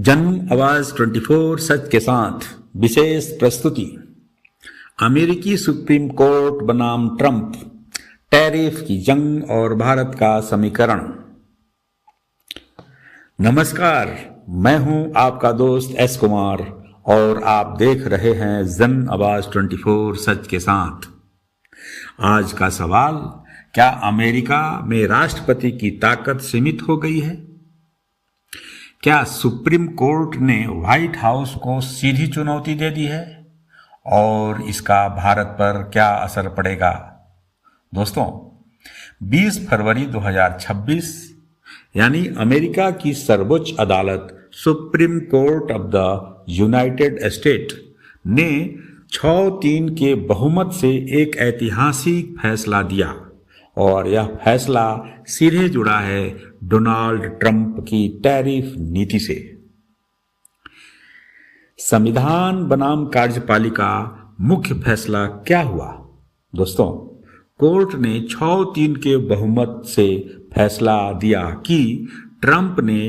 जन आवाज 24 सच के साथ विशेष प्रस्तुति। अमेरिकी सुप्रीम कोर्ट बनाम ट्रंप, टैरिफ की जंग और भारत का समीकरण। नमस्कार, मैं हूं आपका दोस्त एस कुमार और आप देख रहे हैं जन आवाज 24 सच के साथ। आज का सवाल, क्या अमेरिका में राष्ट्रपति की ताकत सीमित हो गई है? क्या सुप्रीम कोर्ट ने व्हाइट हाउस को सीधी चुनौती दे दी है और इसका भारत पर क्या असर पड़ेगा? दोस्तों, 20 फरवरी 2026 यानी अमेरिका की सर्वोच्च अदालत supreme court of the United state ने 6-3 के बहुमत से एक ऐतिहासिक फैसला दिया और यह फैसला सीधे जुड़ा है डोनाल्ड ट्रंप की टैरिफ नीति से। संविधान बनाम कार्यपालिका मुख्य फैसला क्या हुआ? दोस्तों, कोर्ट ने 6-3 के बहुमत से फैसला दिया कि ट्रंप ने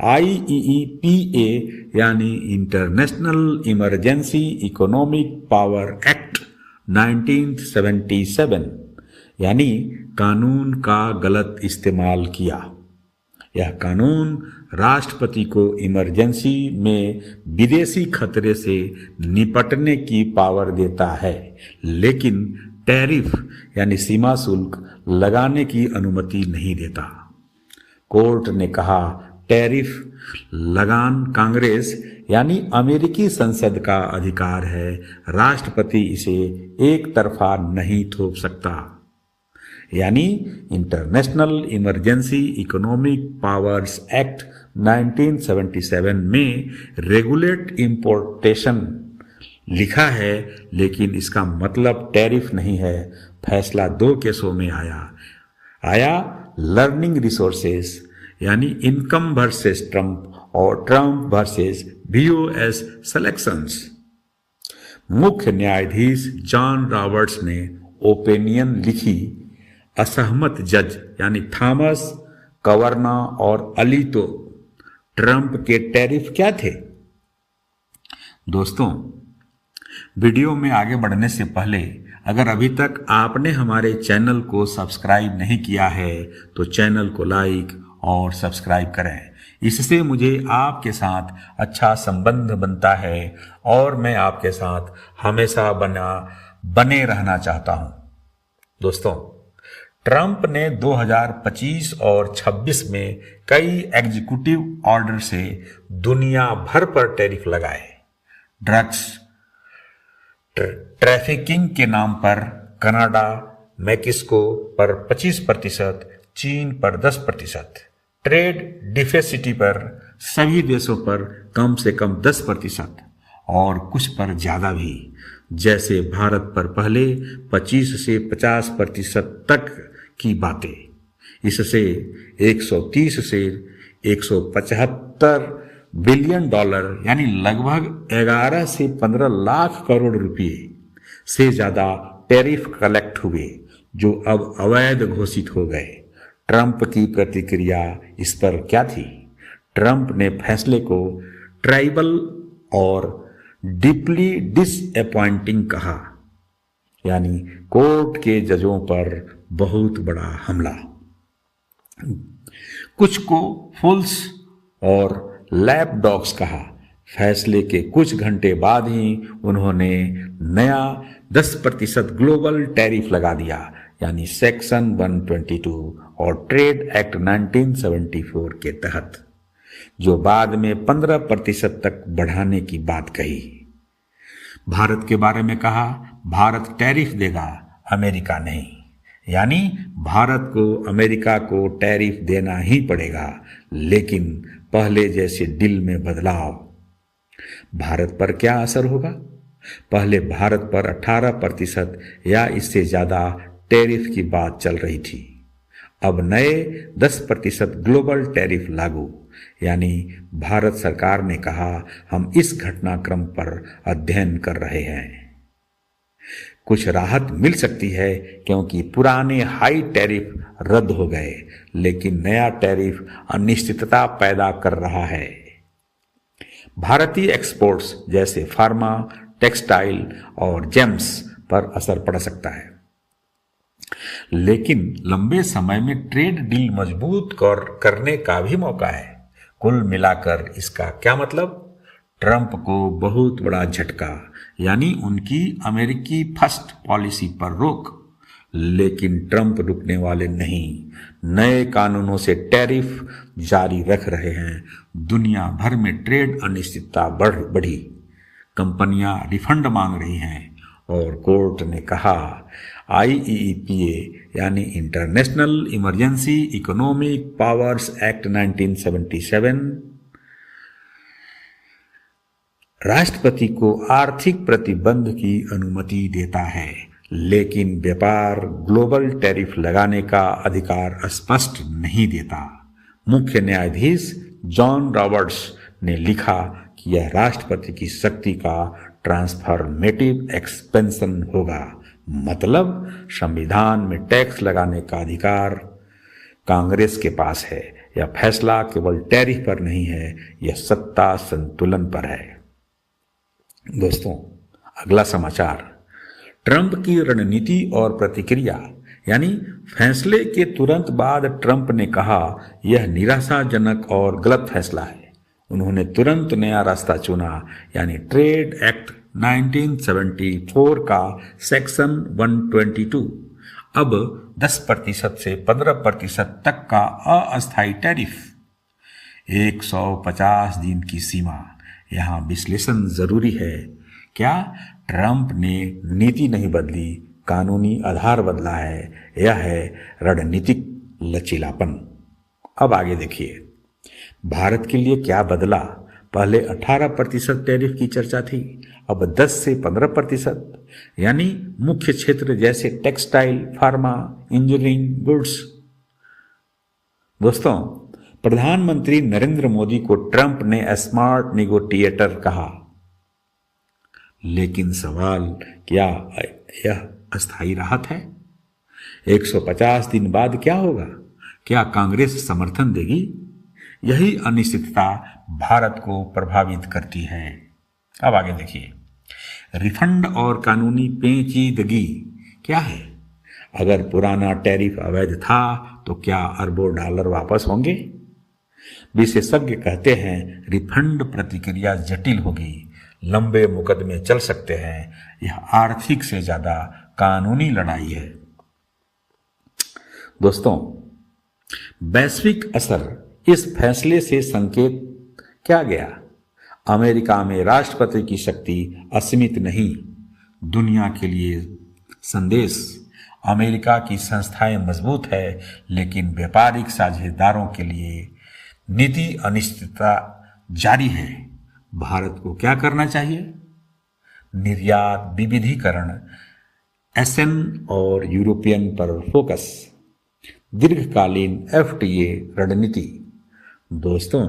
IEEPA यानी international emergency economic power act 1977 यानी कानून का गलत इस्तेमाल किया। यह कानून राष्ट्रपति को इमरजेंसी में विदेशी खतरे से निपटने की पावर देता है, लेकिन टैरिफ यानी सीमा शुल्क लगाने की अनुमति नहीं देता। कोर्ट ने कहा, टैरिफ लगान कांग्रेस यानी अमेरिकी संसद का अधिकार है, राष्ट्रपति इसे एक तरफा नहीं थोप सकता। यानी international emergency economic powers act 1977 में रेगुलेट इंपोर्टेशन लिखा है, लेकिन इसका मतलब टैरिफ नहीं है। फैसला 2 केसों में आया लर्निंग रिसोर्सेस यानी इनकम वर्सेस ट्रंप और ट्रंप वर्सेस VOS सिलेक्शंस। मुख्य न्यायाधीश जॉन रॉबर्ट्स ने ओपिनियन लिखी। असहमत जज यानी थॉमस, कवरना और अलीतो ट्रंप के टैरिफ क्या थे? दोस्तों, वीडियो में आगे बढ़ने से पहले अगर अभी तक आपने हमारे चैनल को सब्सक्राइब नहीं किया है तो चैनल को लाइक और सब्सक्राइब करें। इससे मुझे आपके साथ अच्छा संबंध बनता है और मैं आपके साथ हमेशा बने रहना चाहता हूं। दोस्तों, ट्रंप ने 2025 और 26 में कई एग्जीक्यूटिव ऑर्डर से दुनिया भर पर टैरिफ लगाए। ड्रग्स ट्रैफिकिंग के नाम पर कनाडा, मैक्सिको पर 25%, चीन पर 10%, ट्रेड डिफिसिट पर सभी देशों पर कम से कम 10% और कुछ पर ज्यादा भी, जैसे भारत पर पहले 25 से 50% तक की बातें। इससे 130 से 175 बिलियन डॉलर यानी लगभग 11 से 15 लाख करोड़ रुपए से ज्यादा टैरिफ कलेक्ट हुए, जो अब अवैध घोषित हो गए। ट्रंप की प्रतिक्रिया इस पर क्या थी? ट्रंप ने फैसले को ट्राइबल और डीपली डिसअपॉइंटिंग कहा, यानी कोर्ट के जजों पर बहुत बड़ा हमला। कुछ को फूल्स और लैप डॉग्स कहा। फैसले के कुछ घंटे बाद ही उन्होंने नया 10% ग्लोबल टैरिफ लगा दिया, यानी सेक्शन 122 और ट्रेड एक्ट 1974 के तहत, जो बाद में 15% तक बढ़ाने की बात कही। भारत के बारे में कहा, भारत टैरिफ देगा, अमेरिका नहीं। यानी भारत को अमेरिका को टैरिफ देना ही पड़ेगा, लेकिन पहले जैसे डील में बदलाव। भारत पर क्या असर होगा? पहले भारत पर 18% या इससे ज्यादा टैरिफ की बात चल रही थी। अब नए 10% ग्लोबल टैरिफ लागू, यानी भारत सरकार ने कहा, हम इस घटनाक्रम पर अध्ययन कर रहे हैं। कुछ राहत मिल सकती है क्योंकि पुराने हाई टैरिफ रद्द हो गए, लेकिन नया टैरिफ अनिश्चितता पैदा कर रहा है। भारतीय एक्सपोर्ट्स जैसे फार्मा, टेक्सटाइल और जेम्स पर असर पड़ सकता है। लेकिन लंबे समय में ट्रेड डील मजबूत करने का भी मौका है। कुल मिलाकर इसका क्या मतलब? ट्रंप को बहुत बड़ा झटका, यानी उनकी अमेरिकी फर्स्ट पॉलिसी पर रोक। लेकिन ट्रंप रुकने वाले नहीं, नए कानूनों से टैरिफ जारी रख रहे हैं। दुनिया भर में ट्रेड अनिश्चितता बढ़ी, कंपनियां रिफंड मांग रही हैं और कोर्ट ने कहा IEEPA यानी international emergency economic powers act 1977 राष्ट्रपति को आर्थिक प्रतिबंध की अनुमति देता है, लेकिन व्यापार ग्लोबल टैरिफ लगाने का अधिकार स्पष्ट नहीं देता। मुख्य न्यायाधीश जॉन रॉबर्ट्स ने लिखा कि यह राष्ट्रपति की शक्ति का ट्रांसफॉर्मेटिव एक्सपेंशन होगा, मतलब संविधान में टैक्स लगाने का अधिकार कांग्रेस के पास है। यह फैसला केवल टैरिफ पर नहीं है, यह सत्ता संतुलन पर है। दोस्तों, अगला समाचार, ट्रंप की रणनीति और प्रतिक्रिया। यानी फैसले के तुरंत बाद ट्रंप ने कहा यह निराशाजनक और गलत फैसला है। उन्होंने तुरंत नया रास्ता चुना, यानी ट्रेड एक्ट 1974 का सेक्शन 122। अब 10% से 15% तक का अस्थायी टैरिफ, 150 दिन की सीमा। यहाँ विश्लेषण जरूरी है। क्या ट्रंप ने नीति नहीं बदली, कानूनी आधार बदला है। यह है रणनीतिक लचीलापन। अब आगे देखिए, भारत के लिए क्या बदला। पहले 18% टैरिफ की चर्चा थी, अब 10 से 15%, यानी मुख्य क्षेत्र जैसे टेक्सटाइल, फार्मा, इंजीनियरिंग गुड्स। दोस्तों, प्रधानमंत्री नरेंद्र मोदी को ट्रंप ने स्मार्ट निगोटिएटर कहा, लेकिन सवाल, क्या यह अस्थायी राहत है? 150 दिन बाद क्या होगा? क्या कांग्रेस समर्थन देगी? यही अनिश्चितता भारत को प्रभावित करती है। अब आगे देखिए, रिफंड और कानूनी पेचीदगी क्या है। अगर पुराना टैरिफ अवैध था तो क्या अरबों डॉलर वापस होंगे? विशेषज्ञ कहते हैं रिफंड प्रक्रिया जटिल होगी, लंबे मुकदमे चल सकते हैं। यह आर्थिक से ज्यादा कानूनी लड़ाई है। दोस्तों, वैश्विक असर इस फैसले से संकेत क्या गया? अमेरिका में राष्ट्रपति की शक्ति असीमित नहीं। दुनिया के लिए संदेश, अमेरिका की संस्थाएं मजबूत है, लेकिन व्यापारिक साझेदारों के लिए नीति अनिश्चितता जारी है। भारत को क्या करना चाहिए? निर्यात विविधीकरण, SN और यूरोपियन पर फोकस, दीर्घकालीन FTA रणनीति। दोस्तों,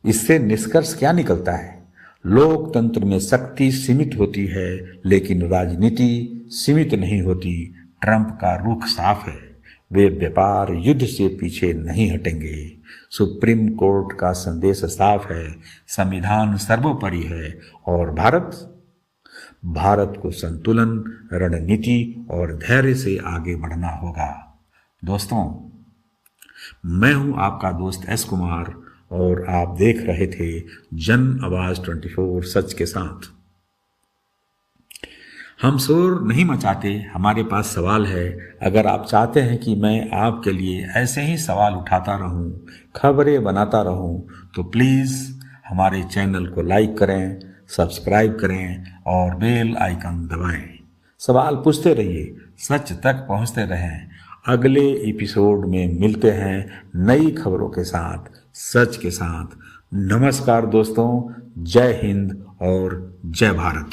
इससे निष्कर्ष क्या निकलता है? लोकतंत्र में शक्ति सीमित होती है, लेकिन राजनीति सीमित नहीं होती। ट्रंप का रुख साफ है, वे व्यापार युद्ध से पीछे नहीं हटेंगे। सुप्रीम कोर्ट का संदेश साफ है, संविधान सर्वोपरि है और भारत को संतुलन, रणनीति और धैर्य से आगे बढ़ना होगा। दोस्तों, मैं हूं आपका दोस्त S कुमार और आप देख रहे थे जन आवाज 24 सच के साथ। हम शोर नहीं मचाते, हमारे पास सवाल है। अगर आप चाहते हैं कि मैं आपके लिए ऐसे ही सवाल उठाता रहूं, खबरें बनाता रहूं, तो प्लीज़ हमारे चैनल को लाइक करें, सब्सक्राइब करें और बेल आइकन दबाएं। सवाल पूछते रहिए, सच तक पहुंचते रहें। अगले एपिसोड में मिलते हैं नई खबरों के साथ, सच के साथ। नमस्कार दोस्तों, जय हिंद और जय भारत।